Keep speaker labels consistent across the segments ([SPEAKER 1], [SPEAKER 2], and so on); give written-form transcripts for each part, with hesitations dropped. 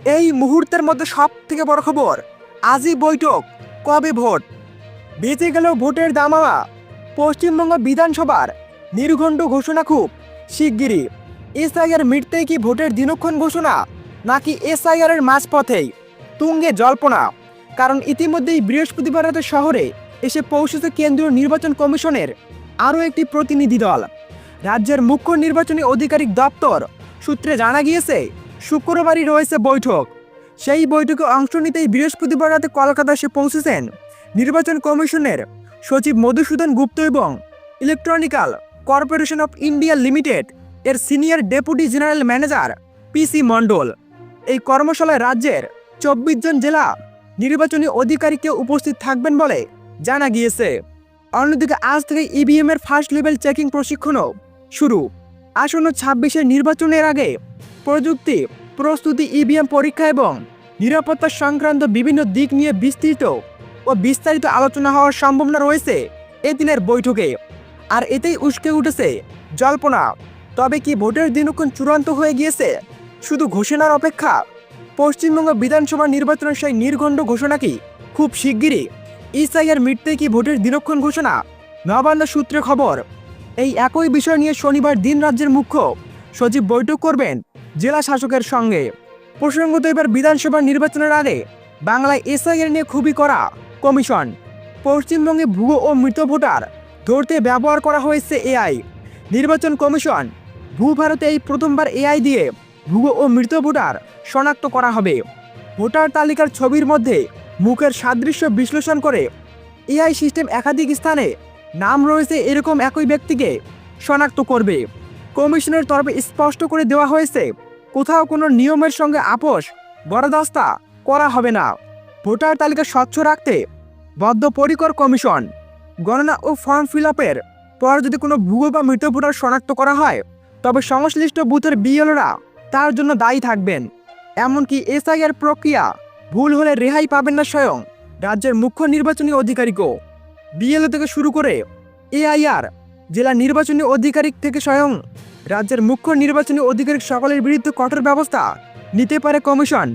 [SPEAKER 1] এই মুহূর্তের মধ্যে সব থেকে বড় খবর, আজই বৈঠক, কবে ভোট? বেঁচে গেল ভোটের দামামা। পশ্চিমবঙ্গ বিধানসভার নির্ঘণ্ট ঘোষণা খুব শিগগিরই। এসআইআর মিটতেই কি ভোটের দিনক্ষণ ঘোষণা, নাকি এসআইআর এর মাঝপথেই তুঙ্গে জল্পনা? কারণ ইতিমধ্যেই বৃহস্পতিবার রাতে শহরে এসে পৌঁছেছে কেন্দ্রীয় নির্বাচন কমিশনের আরও একটি প্রতিনিধি দল। রাজ্যের মুখ্য নির্বাচনী আধিকারিক দপ্তর সূত্রে জানা গিয়েছে, শুক্রবারই রয়েছে বৈঠক। সেই বৈঠকে অংশ নিতেই বৃহস্পতিবার রাতে কলকাতা এসে পৌঁছেছেন নির্বাচন কমিশনের সচিব মধুসূদন গুপ্ত এবং electronical corporation of India limited এর সিনিয়র ডেপুটি জেনারেল ম্যানেজার পিসি মণ্ডল। এই কর্মশালায় রাজ্যের 24 জন জেলা নির্বাচনী আধিকারিককে উপস্থিত থাকবেন বলে জানা গিয়েছে। অন্যদিকে আজ থেকে ইভিএম এর ফার্স্ট লেভেল চেকিং প্রশিক্ষণও শুরু। আসন্ন 26-এর নির্বাচনের আগে প্রযুক্তি, প্রস্তুতি, ইভিএম পরীক্ষা এবং নিরাপত্তা সংক্রান্ত বিভিন্ন দিক নিয়ে বিস্তারিত আলোচনা হওয়ার সম্ভাবনা রয়েছে এদিনের বৈঠকে। আর এতেই উস্কে উঠেছে জল্পনা, তবে কি ভোটের দিনক্ষণ চূড়ান্ত হয়ে গিয়েছে, শুধু ঘোষণার অপেক্ষা? পশ্চিমবঙ্গ বিধানসভা নির্বাচনের সেই নির্ঘণ্ট ঘোষণা কি খুব শিগগিরই? এসআইআর মিটতে কি ভোটের দিনক্ষণ ঘোষণা? নবান্ন সূত্রে খবর, এই একই বিষয় নিয়ে শনিবার দিন রাজ্যের মুখ্য সচিব বৈঠক করবেন জেলা শাসকের সঙ্গে। প্রসঙ্গত, এবার বিধানসভা নির্বাচনের আগে বাংলায় এসআইআর নিয়ে খুবই কড়া কমিশন। পশ্চিমবঙ্গে ভুয়ো ও মৃত ভোটার ধরতে ব্যবহার করা হয়েছে এআই। নির্বাচন কমিশন ভারতে এই প্রথমবার এআই দিয়ে ভুয়ো ও মৃত ভোটার শনাক্ত করা হবে। ভোটার তালিকার ছবির মধ্যে মুখের সাদৃশ্য বিশ্লেষণ করে এআই সিস্টেম একাধিক স্থানে নাম রয়েছে এরকম একই ব্যক্তিকে শনাক্ত করবে। কমিশনের তরফে স্পষ্ট করে দেওয়া হয়েছে, কোথাও কোনো নিয়মের সঙ্গে আপোষ বরদাস্ত করা হবে না। ভোটার তালিকা স্বচ্ছ রাখতে বদ্ধপরিকর কমিশন। গণনা ও ফর্ম ফিল আপের পর যদি কোনো ভুয়ো বা মৃত ভোটার শনাক্ত করা হয়, তবে সংশ্লিষ্ট বুথের বিএলওরা তার জন্য দায়ী থাকবেন। এমনকি এসআইআর প্রক্রিয়া ভুল হলে রেহাই পাবেন না স্বয়ং রাজ্যের মুখ্য নির্বাচনী আধিকারিকও। বিএলও থেকে শুরু করে এআইআর জেলা নির্বাচনী আধিকারিক থেকে স্বয়ং রাজ্যের মুখ্য নির্বাচনী আধিকারিক সকলের বিরুদ্ধে কঠোর ব্যবস্থা নিতে পারে কমিশন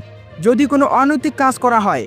[SPEAKER 1] যদি কোনো অনৈতিক কাজ করা হয়।